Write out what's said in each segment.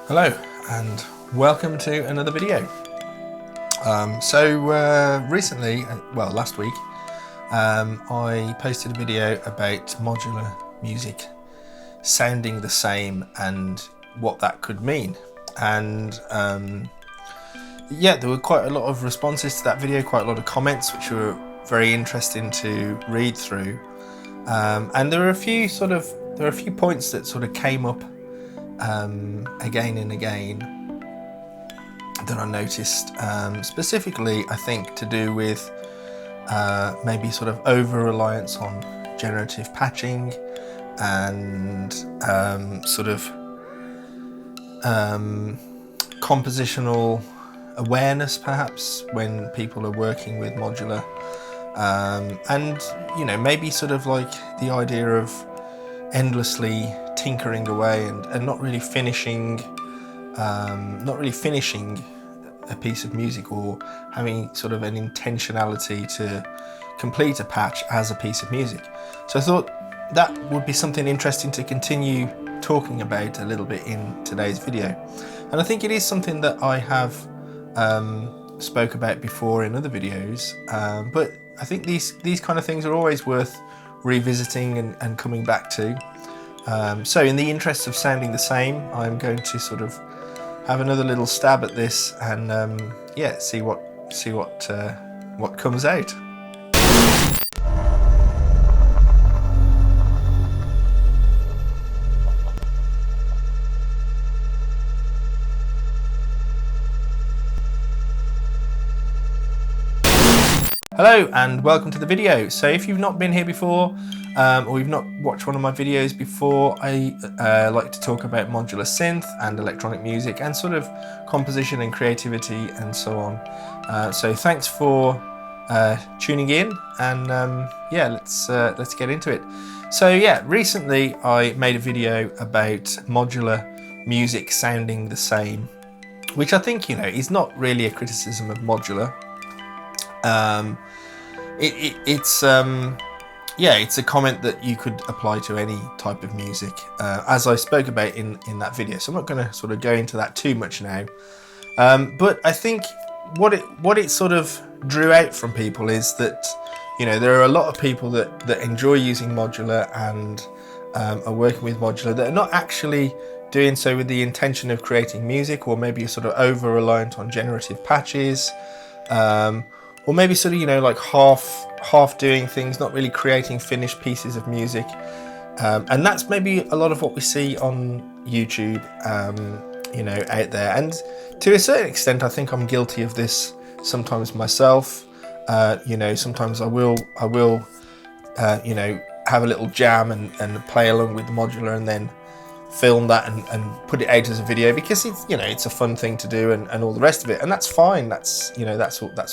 Hello and welcome to another video. Recently, last week, I posted a video about modular music sounding the same and what that could mean. And there were quite a lot of responses to that video, quite a lot of comments, which were very interesting to read through. And there were a few points that sort of came up again and again that I noticed, specifically I think to do with maybe sort of over-reliance on generative patching and compositional awareness perhaps when people are working with modular, and maybe sort of like the idea of endlessly tinkering away and not really finishing a piece of music, or having sort of an intentionality to complete a patch as a piece of music. So I thought that would be something interesting to continue talking about a little bit in today's video. And I think it is something that I have spoke about before in other videos, but I think these kind of things are always worth revisiting and coming back to. So in the interest of sounding the same, I'm going to sort of have another little stab at this and see what comes out. Hello and welcome to the video. So if you've not been here before, or you've not watched one of my videos before, I like to talk about modular synth and electronic music and sort of composition and creativity and so on. So thanks for tuning in, and let's get into it. So recently I made a video about modular music sounding the same, which I think is not really a criticism of modular. It's a comment that you could apply to any type of music, as I spoke about in that video. So I'm not going to sort of go into that too much now. But I think what it sort of drew out from people is that there are a lot of people that enjoy using modular and are working with modular that are not actually doing so with the intention of creating music, or maybe you're sort of over reliant on generative patches. Or maybe sort of, like half doing things, not really creating finished pieces of music. And that's maybe a lot of what we see on YouTube, out there. And to a certain extent, I think I'm guilty of this sometimes myself. Sometimes I will have a little jam and play along with the modular and then film that and put it out as a video, because it's a fun thing to do and all the rest of it, and that's fine. That's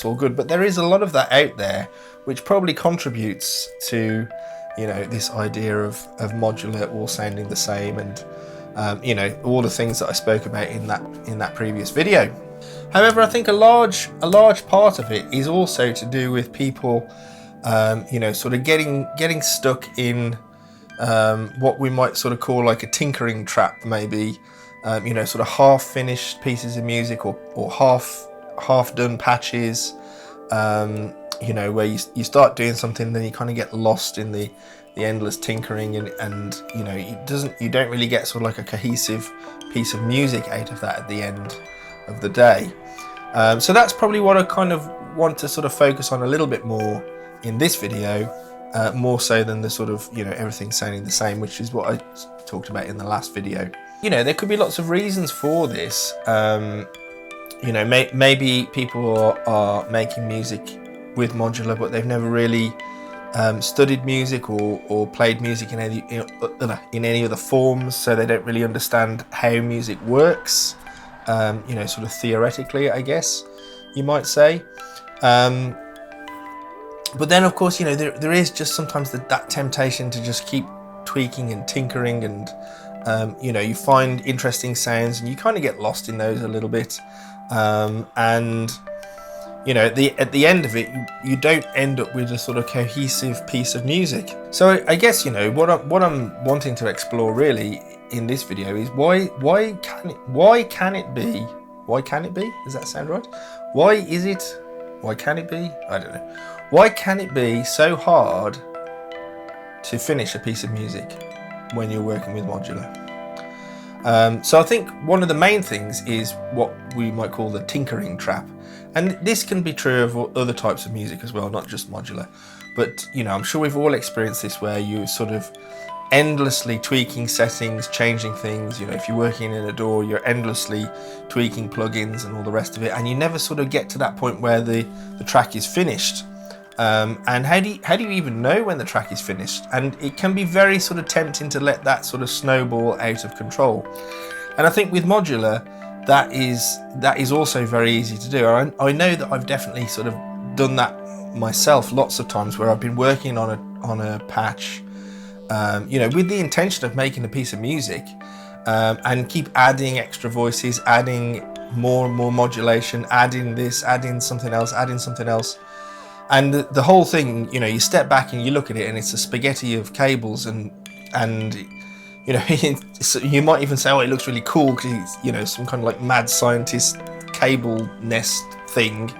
all good. But there is a lot of that out there which probably contributes to this idea of modular all sounding the same, and all the things that I spoke about in that previous video. However, I think a large part of it is also to do with people sort of getting stuck in what we might sort of call like a tinkering trap, maybe, sort of half-finished pieces of music or half-done patches, where you start doing something, then you kind of get lost in the endless tinkering, and you don't really get sort of like a cohesive piece of music out of that at the end of the day. So that's probably what I kind of want to sort of focus on a little bit more in this video. More so than the sort of, everything sounding the same, which is what I talked about in the last video. There could be lots of reasons for this. Maybe people are making music with modular, but they've never really studied music or played music in any other forms, so they don't really understand how music works, sort of theoretically, I guess you might say. But then, of course, there is just sometimes that temptation to just keep tweaking and tinkering, and you find interesting sounds and you kind of get lost in those a little bit, and at the end of it, you don't end up with a sort of cohesive piece of music. So I guess what I'm wanting to explore really in this video is why can it be? Does that sound right? Why can it be? I don't know. Why can it be so hard to finish a piece of music when you're working with modular? So I think one of the main things is what we might call the tinkering trap. And this can be true of other types of music as well, not just modular. But, you know, I'm sure we've all experienced this where you sort of endlessly tweaking settings, changing things. You know, if you're working in a DAW, you're endlessly tweaking plugins and all the rest of it, and you never sort of get to that point where the track is finished. And how do you even know when the track is finished? And it can be very sort of tempting to let that sort of snowball out of control. And I think with modular, that is also very easy to do. I know that I've definitely sort of done that myself lots of times, where I've been working on a patch, you know, with the intention of making a piece of music, and keep adding extra voices, adding more and more modulation, adding this, adding something else, and the whole thing, you know, you step back and you look at it and it's a spaghetti of cables, and you know, you might even say, oh, it looks really cool because it's, you know, some kind of like mad scientist cable nest thing,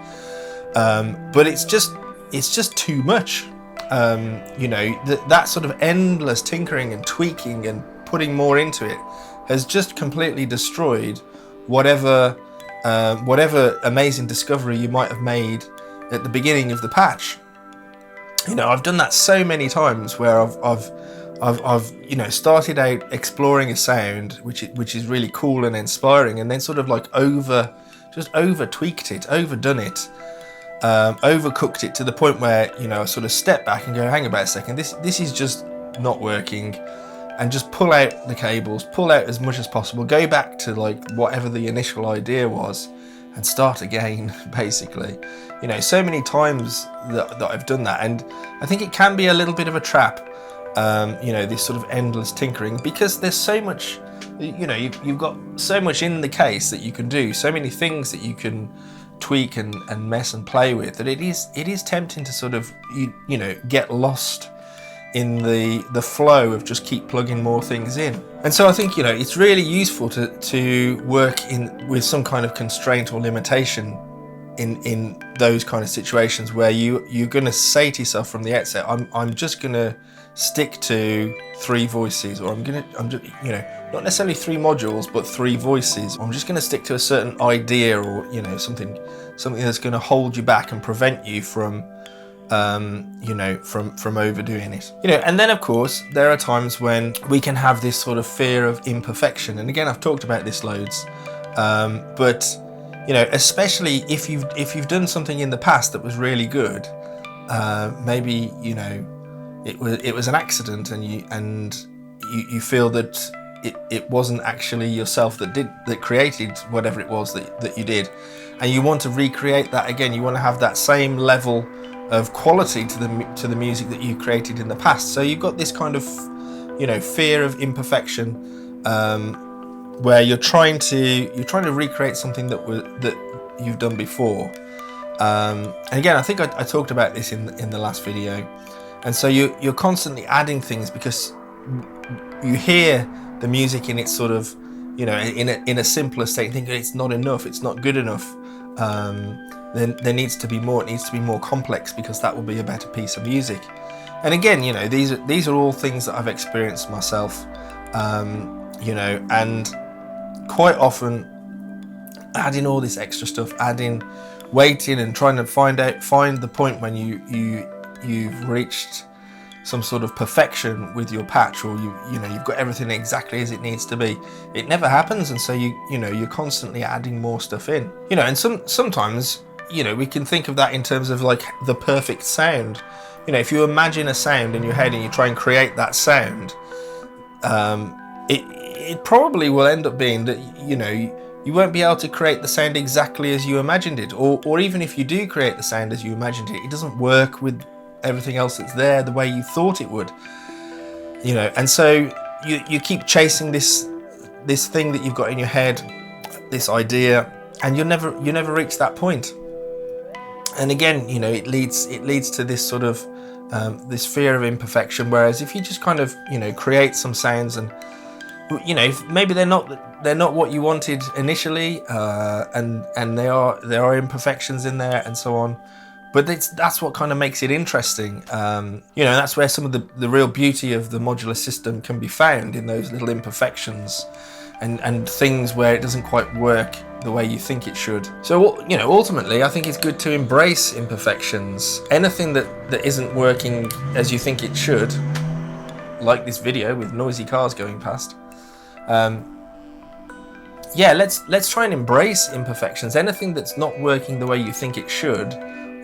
but it's just too much. You know, that sort of endless tinkering and tweaking and putting more into it has just completely destroyed whatever amazing discovery you might have made at the beginning of the patch. You know, I've done that so many times where I've you know, started out exploring a sound which is really cool and inspiring, and then sort of like over tweaked it, overdone it, overcooked it to the point where, you know, I sort of step back and go, hang about a second, this is just not working, and just pull out the cables, pull out as much as possible, go back to like whatever the initial idea was, and start again, basically. You know, so many times that I've done that, and I think it can be a little bit of a trap, you know, this sort of endless tinkering, because there's so much, you know, you've got so much in the case that you can do, so many things that you can tweak and mess and play with, that it is tempting to sort of, you know, get lost in the flow of just keep plugging more things in. And so I think, you know, it's really useful to work with some kind of constraint or limitation in those kind of situations where you're going to say to yourself from the outset, I'm just going to stick to 3 voices, or I'm just, you know, not necessarily 3 modules, but 3 voices. I'm just going to stick to a certain idea, or, you know, something that's going to hold you back and prevent you from, you know, from overdoing it. You know, and then of course there are times when we can have this sort of fear of imperfection, and again, I've talked about this loads, but you know, especially if you've done something in the past that was really good, maybe, you know, it was an accident, and you feel that it wasn't actually yourself that created whatever it was that you did, and you want to recreate that again. You want to have that same level of quality to the music that you created in the past. So you've got this kind of, you know, fear of imperfection, where you're trying to recreate something that you've done before. And again, I think I talked about this in the last video. And so you're constantly adding things because you hear the music in its sort of, you know, in a simpler state, thinking it's not enough, it's not good enough. Then there needs to be more. It needs to be more complex, because that will be a better piece of music. And again, you know, these are all things that I've experienced myself. You know, and quite often adding all this extra stuff, waiting and trying to find the point when you've reached some sort of perfection with your patch, or you know, you've got everything exactly as it needs to be. It never happens, and so you know, you're constantly adding more stuff in. You know, and sometimes, you know, we can think of that in terms of like the perfect sound. You know, if you imagine a sound in your head and you try and create that sound, it probably will end up being that, you know, you won't be able to create the sound exactly as you imagined it, or even if you do create the sound as you imagined it, it doesn't work with everything else that's there the way you thought it would. You know, and so you keep chasing this thing that you've got in your head, this idea, and you never reach that point. And again, you know, it leads to this sort of this fear of imperfection. Whereas if you just kind of, you know, create some sounds and you know, maybe they're not what you wanted initially, and there are imperfections in there and so on. But that's what kind of makes it interesting. You know, that's where some of the real beauty of the modular system can be found, in those little imperfections and things where it doesn't quite work the way you think it should. So, you know, ultimately, I think it's good to embrace imperfections. Anything that isn't working as you think it should, like this video with noisy cars going past. Yeah, let's try and embrace imperfections. Anything that's not working the way you think it should,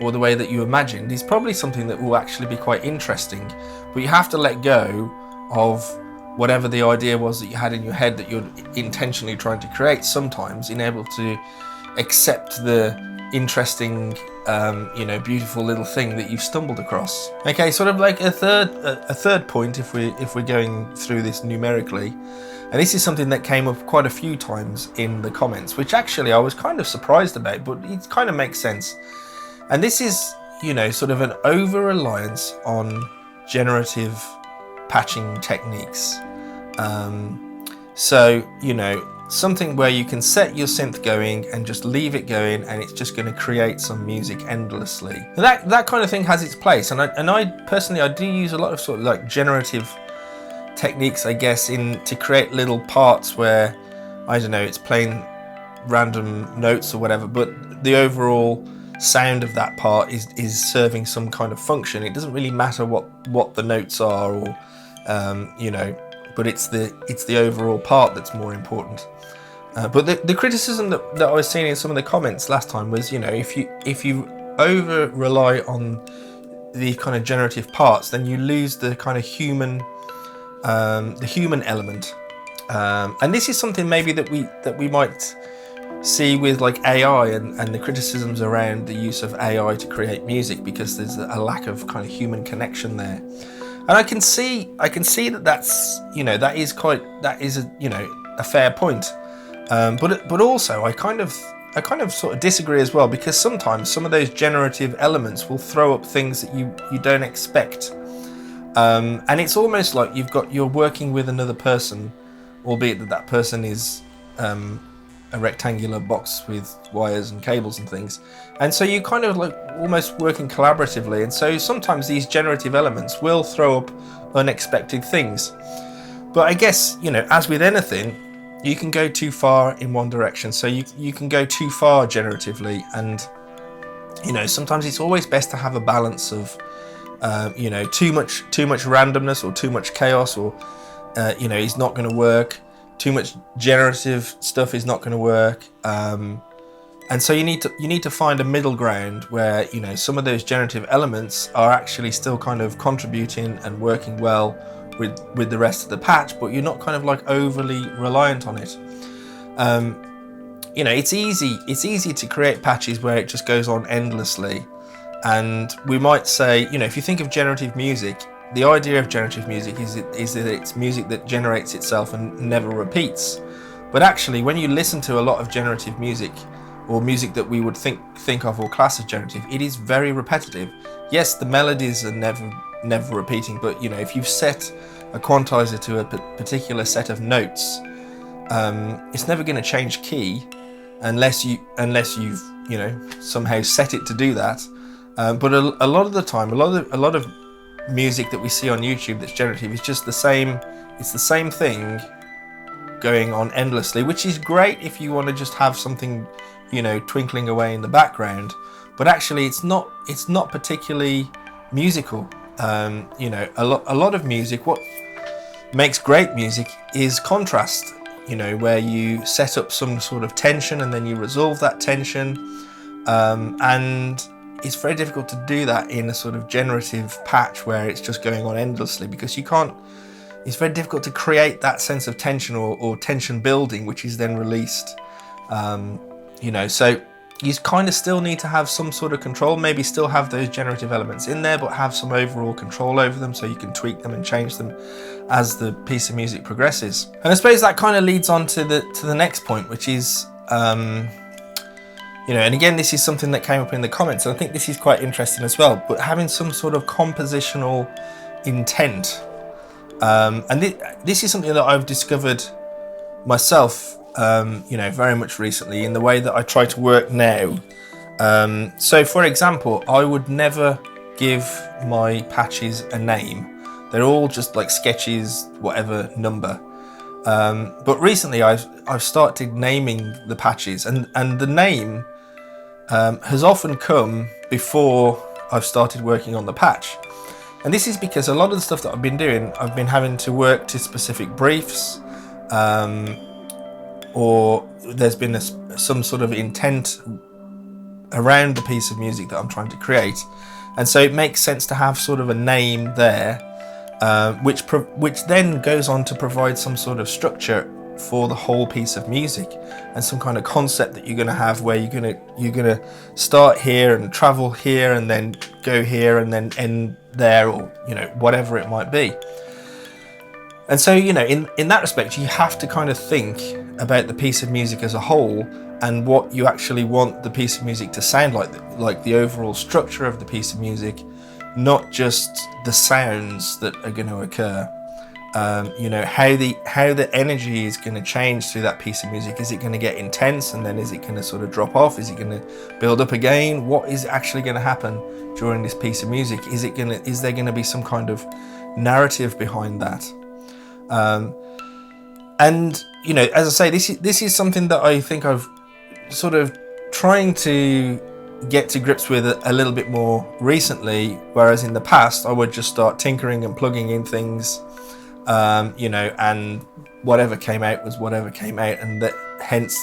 or the way that you imagined, is probably something that will actually be quite interesting. But you have to let go of whatever the idea was that you had in your head that you're intentionally trying to create sometimes, in able to accept the interesting, you know, beautiful little thing that you've stumbled across. Okay, sort of like a third point, if we're going through this numerically, and this is something that came up quite a few times in the comments, which actually I was kind of surprised about, but it kind of makes sense. And this is, you know, sort of an over-reliance on generative patching techniques. So, you know, something where you can set your synth going and just leave it going, and it's just going to create some music endlessly. That kind of thing has its place, and I personally, I do use a lot of sort of like generative techniques, I guess, to create little parts where, I don't know, it's playing random notes or whatever, but the overall sound of that part is serving some kind of function. It doesn't really matter what the notes are, or you know, but it's the overall part that's more important. But the criticism that I was seeing in some of the comments last time was, you know, if you over rely on the kind of generative parts, then you lose the kind of human element. And this is something maybe that we might see with like AI and the criticisms around the use of AI to create music, because there's a lack of kind of human connection there. And I can see that's, you know, that is a, you know, a fair point. But also I kind of sort of disagree as well, because sometimes some of those generative elements will throw up things that you don't expect. And it's almost like you're working with another person, albeit that person is a rectangular box with wires and cables and things, and so you kind of like almost working collaboratively, and so sometimes these generative elements will throw up unexpected things. But I guess, you know, as with anything, you can go too far in one direction, so you can go too far generatively, and, you know, sometimes it's always best to have a balance of you know, too much randomness or too much chaos, or you know, is not going to work. Too much generative stuff is not going to work, and so you need to find a middle ground where, you know, some of those generative elements are actually still kind of contributing and working well with the rest of the patch, but you're not kind of like overly reliant on it. You know, it's easy to create patches where it just goes on endlessly, and we might say, you know, if you think of generative music, the idea of generative music is that it's music that generates itself and never repeats. But actually, when you listen to a lot of generative music, or music that we would think of or class as generative, it is very repetitive. Yes, the melodies are never repeating, but, you know, if you've set a quantizer to a particular set of notes, it's never going to change key unless you've, you know, somehow set it to do that. But a lot of the time, a lot of music that we see on YouTube that's generative is just the same. It's the same thing going on endlessly, which is great if you want to just have something, you know, twinkling away in the background. But actually, it's not particularly musical. You know, a lot of music, what makes great music is contrast. You know, where you set up some sort of tension and then you resolve that tension, and it's very difficult to do that in a sort of generative patch where it's just going on endlessly, because you can't, it's very difficult to create that sense of tension or tension building, which is then released. You know, so you kind of still need to have some sort of control, maybe still have those generative elements in there, but have some overall control over them, so you can tweak them and change them as the piece of music progresses. And I suppose that kind of leads on to the next point, which is, you know, and again, this is something that came up in the comments, and I think this is quite interesting as well, but having some sort of compositional intent. And this is something that I've discovered myself, very much recently in the way that I try to work now. So for example, I would never give my patches a name. They're all just like sketches, whatever number. But recently I've started naming the patches, and the name has often come before I've started working on the patch. And this is because a lot of the stuff that I've been doing, I've been having to work to specific briefs, or there's been some sort of intent around the piece of music that I'm trying to create. And so it makes sense to have sort of a name there, which then goes on to provide some sort of structure for the whole piece of music, and some kind of concept that you're going to have, where you're going to start here and travel here and then go here and then end there, or whatever it might be. And so in that respect, you have to kind of think about the piece of music as a whole, and what you actually want the piece of music to sound like the overall structure of the piece of music, not just the sounds that are going to occur. How the energy is going to change through that piece of music. Is it going to get intense, and then is it going to sort of drop off? Is it going to build up again? What is actually going to happen during this piece of music? Is there going to be some kind of narrative behind that? And as I say, this is something that I think I've sort of trying to get to grips with a little bit more recently, whereas in the past I would just start tinkering and plugging in things, and whatever came out was whatever came out, and that hence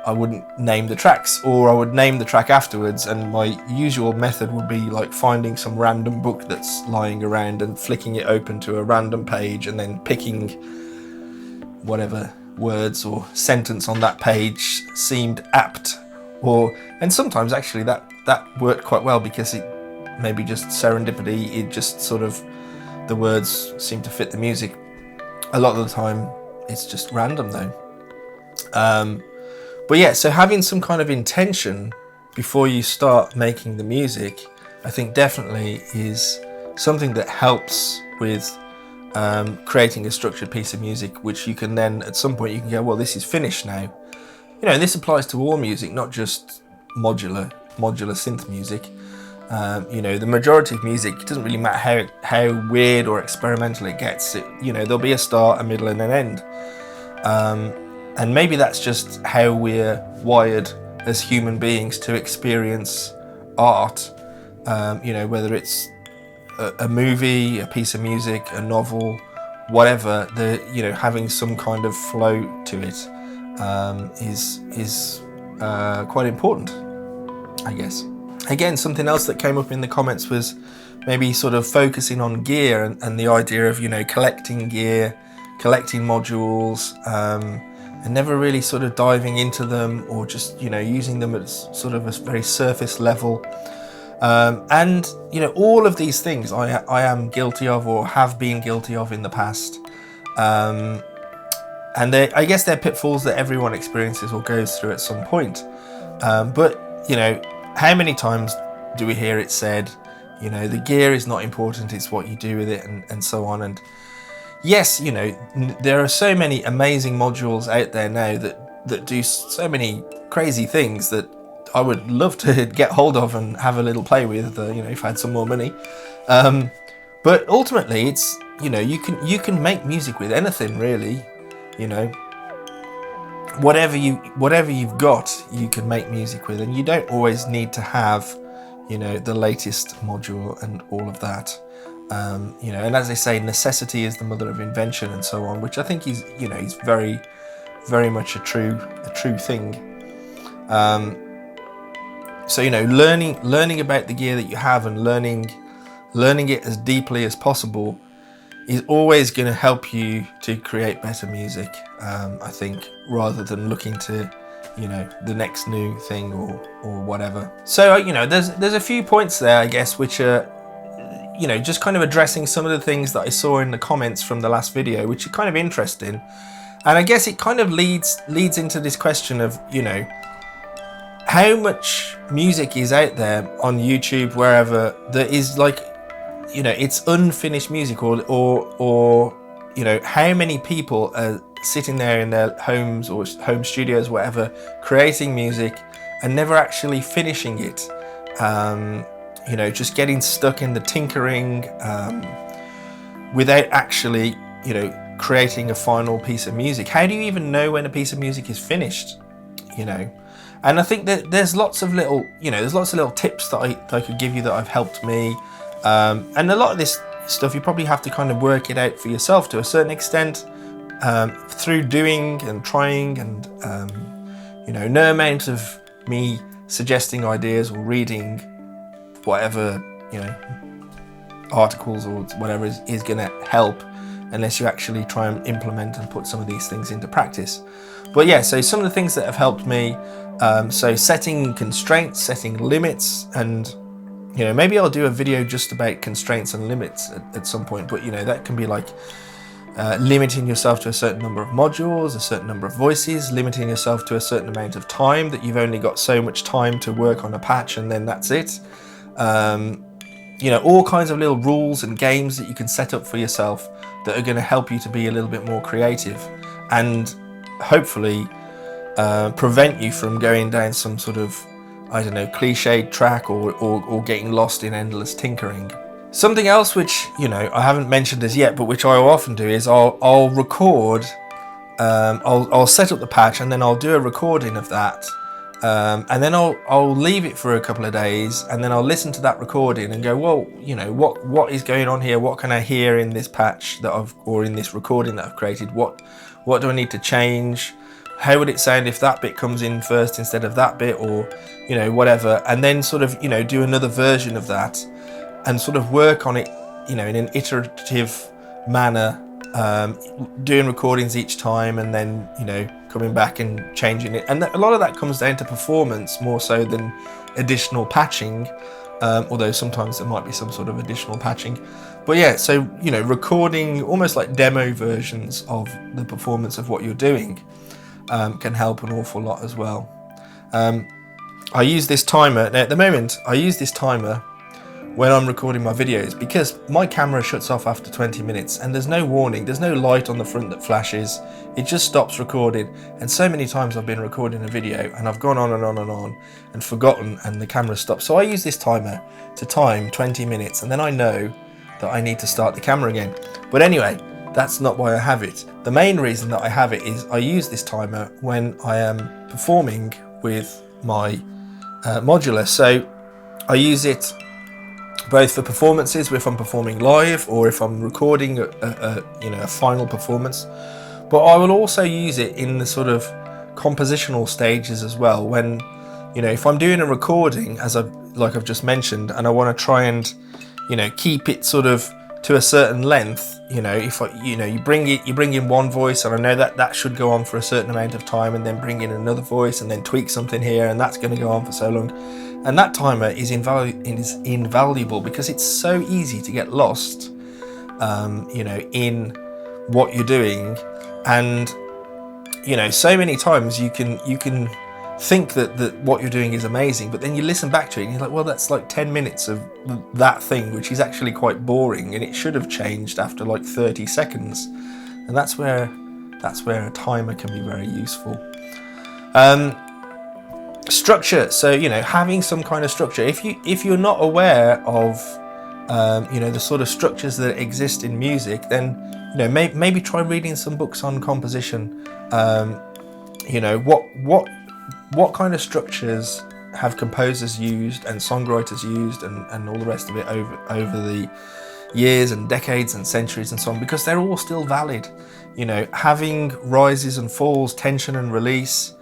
I wouldn't name the tracks, or I would name the track afterwards, and my usual method would be like finding some random book that's lying around and flicking it open to a random page, and then picking whatever words or sentence on that page seemed apt, and sometimes actually that worked quite well, because it maybe just serendipity, it just sort of, the words seem to fit the music. A lot of the time it's just random though. But yeah, so having some kind of intention before you start making the music, I think definitely is something that helps with creating a structured piece of music, which you can then at some point you can go, well, this is finished now. And this applies to all music, not just modular synth music. The majority of music, it doesn't really matter how weird or experimental it gets. There'll be a start, a middle, and an end. And maybe that's just how we're wired as human beings to experience art. Whether it's a movie, a piece of music, a novel, whatever. Having some kind of flow to it is quite important, I guess. Again, something else that came up in the comments was maybe sort of focusing on gear and the idea of collecting gear, collecting modules, and never really sort of diving into them, or just using them at sort of a very surface level. And all of these things I am guilty of, or have been guilty of in the past. And I guess they're pitfalls that everyone experiences or goes through at some point. But how many times do we hear it said, the gear is not important, it's what you do with it, and so on. And yes, there are so many amazing modules out there now that do so many crazy things that I would love to get hold of and have a little play with, if I had some more money. But ultimately, it's you can make music with anything really. Whatever you've got, you can make music with, and you don't always need to have the latest module and all of that. And as they say, necessity is the mother of invention, and so on, which I think is very, very much a true thing. So learning about the gear that you have, and learning it as deeply as possible, is always going to help you to create better music, I think, rather than looking to the next new thing or whatever. So there's a few points there, I guess, which are just kind of addressing some of the things that I saw in the comments from the last video, which are kind of interesting. And I guess it kind of leads into this question of how much music is out there on YouTube, wherever, that is like you know, it's unfinished music, or you know, how many people are sitting there in their homes or home studios, whatever, creating music and never actually finishing it. You know, just getting stuck in the tinkering without actually, you know, creating a final piece of music. How do you even know when a piece of music is finished? You know, and I think that there's lots of little, you know, there's lots of little tips that I could give you that have helped me. And a lot of this stuff you probably have to kind of work it out for yourself to a certain extent, through doing and trying, and you know, no amount of me suggesting ideas or reading whatever, you know, articles or whatever is going to help unless you actually try and implement and put some of these things into practice. But yeah, so some of the things that have helped me, so setting constraints, setting limits, and you know, maybe I'll do a video just about constraints and limits at some point, but you know, that can be like limiting yourself to a certain number of modules, a certain number of voices, limiting yourself to a certain amount of time, that you've only got so much time to work on a patch and then that's it. You know, all kinds of little rules and games that you can set up for yourself that are going to help you to be a little bit more creative and hopefully prevent you from going down some sort of, I don't know, cliched track or getting lost in endless tinkering. Something else which, you know, I haven't mentioned as yet, but which I often do is I'll record, I'll set up the patch and then I'll do a recording of that, and then I'll leave it for a couple of days, and then I'll listen to that recording and go, well, you know, what is going on here? What can I hear in this patch that or in this recording that I've created? What do I need to change? How would it sound if that bit comes in first instead of that bit, or, you know, whatever, and then sort of, you know, do another version of that and sort of work on it, you know, in an iterative manner, doing recordings each time and then, you know, coming back and changing it. And a lot of that comes down to performance more so than additional patching, although sometimes there might be some sort of additional patching. But yeah, so, you know, recording almost like demo versions of the performance of what you're doing can help an awful lot as well. I use this timer, now at the moment I use this timer when I'm recording my videos because my camera shuts off after 20 minutes and there's no warning, there's no light on the front that flashes, it just stops recording. And so many times I've been recording a video and I've gone on and on and on and forgotten and the camera stops. So I use this timer to time 20 minutes and then I know that I need to start the camera again. But anyway, that's not why I have it. The main reason that I have it is I use this timer when I am performing with my Modular. So I use it both for performances, if I'm performing live or if I'm recording a final performance. But I will also use it in the sort of compositional stages as well. When, you know, if I'm doing a recording, like I've just mentioned, and I want to try and, you know, keep it sort of to a certain length, you know, if you bring in one voice and I know that should go on for a certain amount of time, and then bring in another voice and then tweak something here, and that's going to go on for so long. And that timer is invaluable because it's so easy to get lost, you know, in what you're doing. And, you know, so many times you can think that what you're doing is amazing, but then you listen back to it and you're like, well, that's like 10 minutes of that thing, which is actually quite boring, and it should have changed after like 30 seconds. And that's where a timer can be very useful. Structure. So, you know, having some kind of structure. If you're not aware of, you know, the sort of structures that exist in music, then, you know, maybe try reading some books on composition. You know, what kind of structures have composers used and songwriters used and all the rest of it over the years and decades and centuries and so on, because they're all still valid. You know, having rises and falls, tension and release,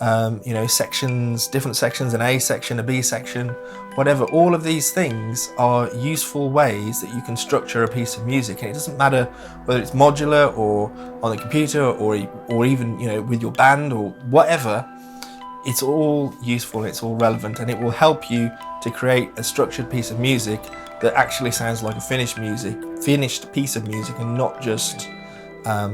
you know, sections, different sections, an A section, a B section, whatever. All of these things are useful ways that you can structure a piece of music, and it doesn't matter whether it's modular or on the computer or even, you know, with your band or whatever. It's all useful, it's all relevant, and it will help you to create a structured piece of music that actually sounds like a finished piece of music, and not just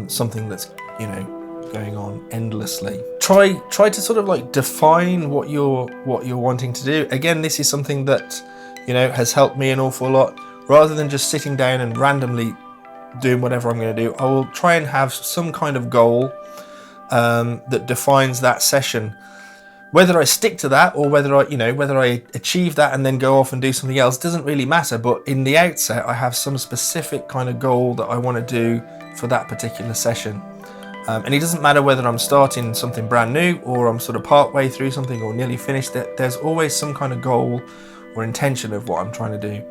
something that's, you know, going on endlessly. Try to sort of like define what you're wanting to do. Again, this is something that, you know, has helped me an awful lot. rather than just sitting down and randomly doing whatever I'm going to do, I will try and have some kind of goal that defines that session. Whether I stick to that or whether I achieve that and then go off and do something else doesn't really matter. But in the outset, I have some specific kind of goal that I want to do for that particular session. And it doesn't matter whether I'm starting something brand new or I'm sort of part way through something or nearly finished it. There's always some kind of goal or intention of what I'm trying to do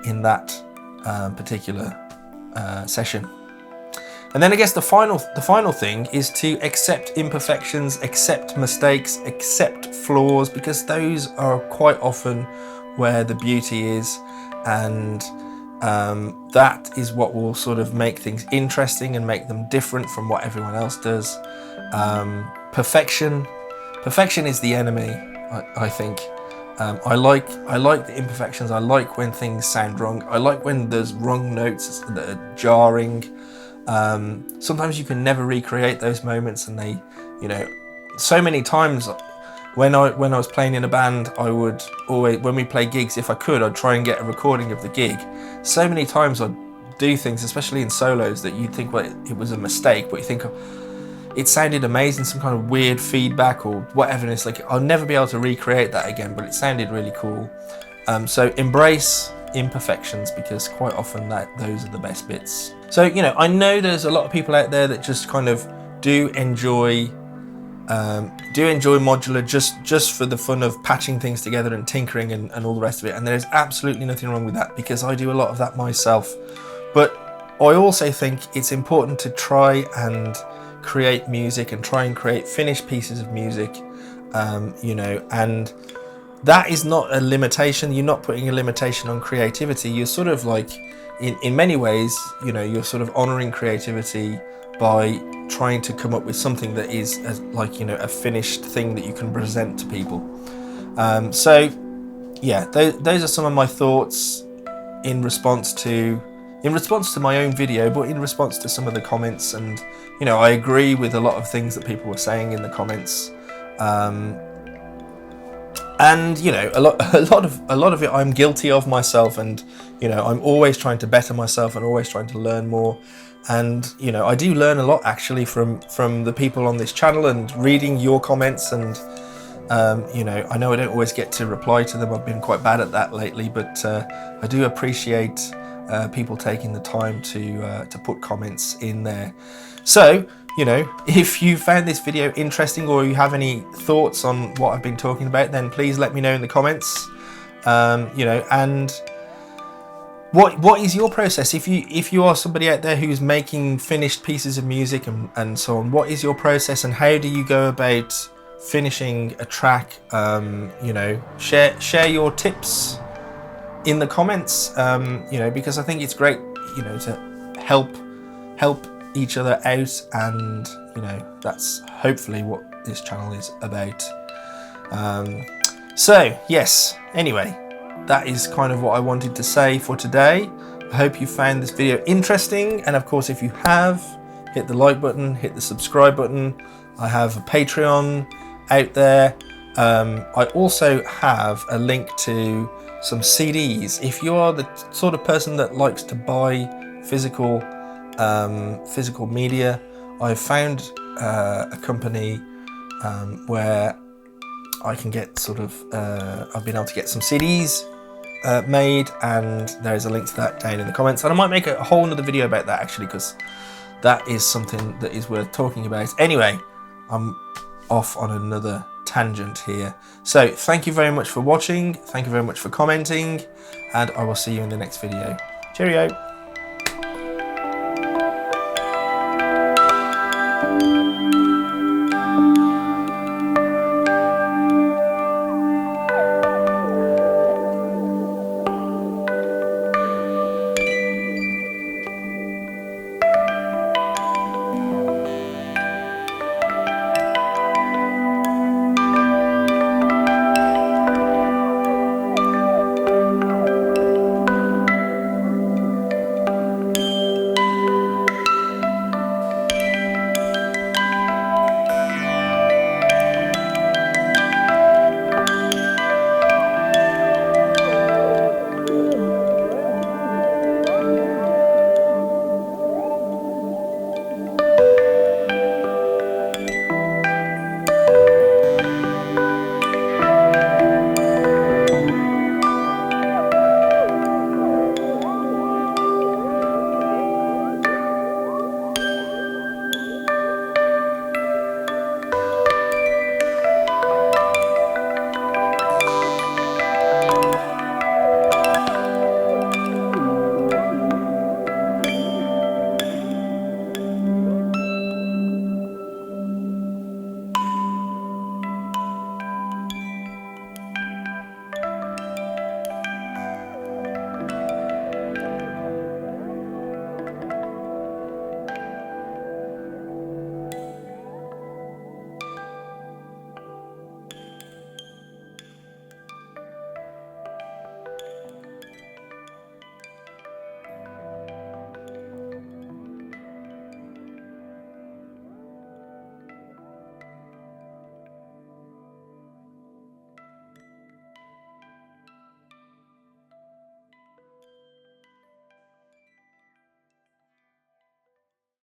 in that particular session. And then I guess the final thing is to accept imperfections, accept mistakes, accept flaws, because those are quite often where the beauty is, and that is what will sort of make things interesting and make them different from what everyone else does. Perfection is the enemy, I think. I like the imperfections. I like when things sound wrong. I like when there's wrong notes that are jarring. Sometimes you can never recreate those moments, and they, so many times when I was playing in a band, I would always, when we play gigs, if I could, I'd try and get a recording of the gig. So many times I'd do things, especially in solos, that you'd think, well, it was a mistake, but you think, it sounded amazing, some kind of weird feedback or whatever, and it's like, I'll never be able to recreate that again, but it sounded really cool. So embrace imperfections, because quite often those are the best bits. So, I know there's a lot of people out there that just kind of do enjoy modular just for the fun of patching things together and tinkering and all the rest of it. And there's absolutely nothing wrong with that, because I do a lot of that myself. But I also think it's important to try and create music and try and create finished pieces of music, and that is not a limitation. You're not putting a limitation on creativity. You're sort of like, in many ways, you're sort of honoring creativity by trying to come up with something that is a finished thing that you can present to people. So yeah, those are some of my thoughts in response to my own video, but in response to some of the comments. And I agree with a lot of things that people were saying in the comments. And a lot of it I'm guilty of myself, and I'm always trying to better myself and always trying to learn more. And I do learn a lot actually from the people on this channel, and reading your comments. And I know I don't always get to reply to them. I've been quite bad at that lately, but I do appreciate people taking the time to put comments in there. So if you found this video interesting, or you have any thoughts on what I've been talking about, then please let me know in the comments. And what is your process? If you are somebody out there who's making finished pieces of music and so on, what is your process, and how do you go about finishing a track? Share your tips in the comments, because I think it's great, to help each other out, and that's hopefully what this channel is about. So yes, anyway, that is kind of what I wanted to say for today. I hope you found this video interesting, and of course, if you have, hit the like button, hit the subscribe button. I have a Patreon out there. I also have a link to some CDs. If you are the sort of person that likes to buy physical media, I've found a company where I can get I've been able to get some CDs made, and there's a link to that down in the comments. And I might make a whole another video about that actually, because that is something that is worth talking about. Anyway, I'm off on another tangent here. So thank you very much for watching. Thank you very much for commenting, and I will see you in the next video. Cheerio.